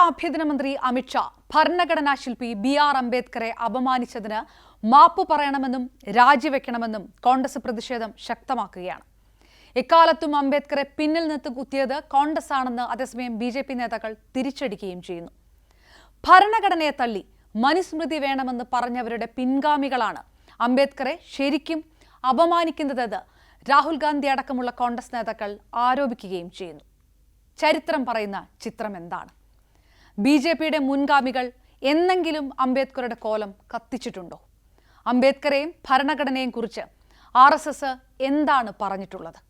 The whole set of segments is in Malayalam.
ആഭ്യന്തരമന്ത്രി അമിത്ഷാ ഭരണഘടനാ ശില്പി ബി.ആർ. അംബേദ്കറെ അപമാനിച്ചതിന് മാപ്പ് പറയണമെന്നും രാജിവെക്കണമെന്നും കോൺഗ്രസ് പ്രതിഷേധം ശക്തമാക്കുകയാണ്. എക്കാലത്തും അംബേദ്കറെ പിന്നിൽ നിന്ന് കുത്തിയത് കോൺഗ്രസ് ആണെന്ന് അതേസമയം ബി.ജെ.പി. നേതാക്കൾ തിരിച്ചടിക്കുകയും ചെയ്യുന്നു. ഭരണഘടനയെ തള്ളി മനുസ്മൃതി വേണമെന്ന് പറഞ്ഞവരുടെ പിൻഗാമികളാണ് അംബേദ്കറെ ശരിക്കും അപമാനിക്കുന്നതെന്ന് രാഹുൽ ഗാന്ധി അടക്കമുള്ള കോൺഗ്രസ് നേതാക്കൾ ആരോപിക്കുകയും ചെയ്യുന്നു. ചരിത്രം പറയുന്ന ചിത്രം എന്താണ്? ബി.ജെ.പിയുടെ മുൻഗാമികൾ എന്നെങ്കിലും അംബേദ്കറുടെ കോലം കത്തിച്ചിട്ടുണ്ടോ? അംബേദ്കറെയും ഭരണഘടനയെയും കുറിച്ച് ആർ.എസ്.എസ് എന്താണ് പറഞ്ഞിട്ടുള്ളത്?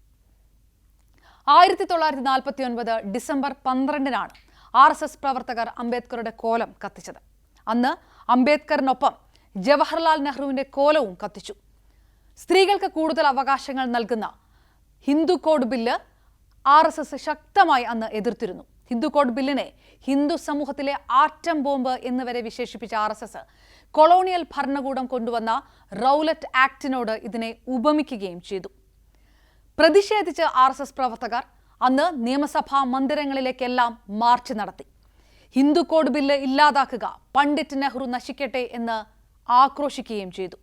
1949 ഡിസംബർ 12-നാണ് ആർ.എസ്.എസ് പ്രവർത്തകർ അംബേദ്കറുടെ കോലം കത്തിച്ചത്. അന്ന് അംബേദ്കറിനൊപ്പം ജവഹർലാൽ നെഹ്റുവിന്റെ കോലവും കത്തിച്ചു. സ്ത്രീകൾക്ക് കൂടുതൽ അവകാശങ്ങൾ നൽകുന്ന ഹിന്ദു കോഡ് ബില്ല് ആർ.എസ്.എസ് ശക്തമായി അന്ന് എതിർത്തിരുന്നു. ഹിന്ദു കോഡ് ബില്ലിനെ ഹിന്ദു സമൂഹത്തിലെ ആറ്റം ബോംബ് എന്നിവരെ വിശേഷിപ്പിച്ച ആർ.എസ്.എസ് കൊളോണിയൽ ഭരണകൂടം കൊണ്ടുവന്ന റൗലറ്റ് ആക്ടിനോട് ഇതിനെ ഉപമിക്കുകയും ചെയ്തു. പ്രതിഷേധിച്ച് ആർ.എസ്.എസ് പ്രവർത്തകർ അന്ന് നിയമസഭാ മന്ദിരങ്ങളിലേക്കെല്ലാം മാർച്ച് നടത്തി. ഹിന്ദു കോഡ് ബില്ല് ഇല്ലാതാക്കുക, പണ്ഡിറ്റ് നെഹ്റു നശിക്കട്ടെ എന്ന് ആക്രോശിക്കുകയും ചെയ്തു.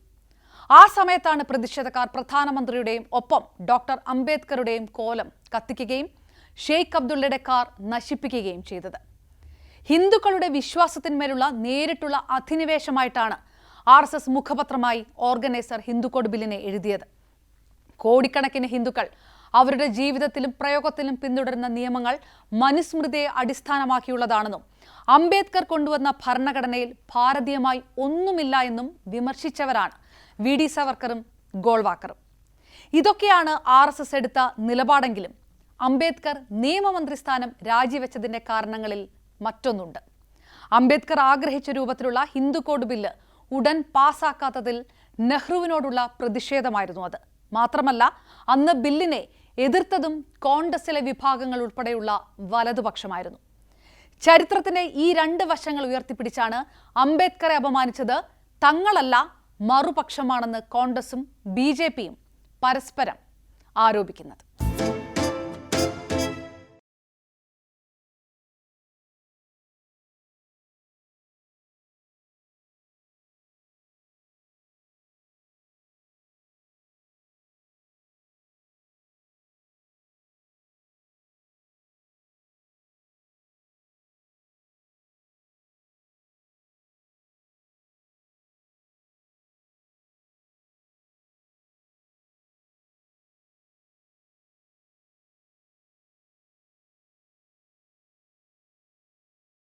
ആ സമയത്താണ് പ്രതിഷേധക്കാർ പ്രധാനമന്ത്രിയുടെയും ഒപ്പം ഡോക്ടർ അംബേദ്കറുടെയും കോലം കത്തിക്കുകയും ഷെയ്ഖ് അബ്ദുള്ളയുടെ കാർ നശിപ്പിക്കുകയും ചെയ്തത്. ഹിന്ദുക്കളുടെ വിശ്വാസത്തിന്മേലുള്ള നേരിട്ടുള്ള അധിനിവേശമായിട്ടാണ് ആർ.എസ്.എസ് മുഖപത്രമായി ഓർഗനൈസർ ഹിന്ദു കോഡ് ബില്ലിനെ എഴുതിയത്. കോടിക്കണക്കിന് ഹിന്ദുക്കൾ അവരുടെ ജീവിതത്തിലും പ്രയോഗത്തിലും പിന്തുടരുന്ന നിയമങ്ങൾ മനുസ്മൃതിയെ അടിസ്ഥാനമാക്കിയുള്ളതാണെന്നും അംബേദ്കർ കൊണ്ടുവന്ന ഭരണഘടനയിൽ ഭാരതീയമായി ഒന്നുമില്ല എന്നും വിമർശിച്ചവരാണ് വി.ഡി. സവർക്കറും ഗോൾവാക്കറും. ഇതൊക്കെയാണ് ആർ.എസ്.എസ് എടുത്ത നിലപാടെങ്കിലും അംബേദ്കർ നിയമമന്ത്രി സ്ഥാനം രാജിവെച്ചതിന്റെ കാരണങ്ങളിൽ മറ്റൊന്നുണ്ട്. അംബേദ്കർ ആഗ്രഹിച്ച രൂപത്തിലുള്ള ഹിന്ദു കോഡ് ബില്ല് ഉടൻ പാസാക്കാത്തതിൽ നെഹ്റുവിനോടുള്ള പ്രതിഷേധമായിരുന്നു അത്. മാത്രമല്ല, അന്ന് ബില്ലിനെ എതിർത്തതും കോൺഗ്രസിലെ വിഭാഗങ്ങൾ ഉൾപ്പെടെയുള്ള വലതുപക്ഷമായിരുന്നു. ചരിത്രത്തിന്റെ ഈ രണ്ട് വശങ്ങൾ ഉയർത്തിപ്പിടിച്ചാണ് അംബേദ്കറെ അപമാനിച്ചത് തങ്ങളല്ല മറുപക്ഷമാണെന്ന് കോൺഗ്രസും ബി.ജെ.പിയും പരസ്പരം ആരോപിക്കുന്നത്.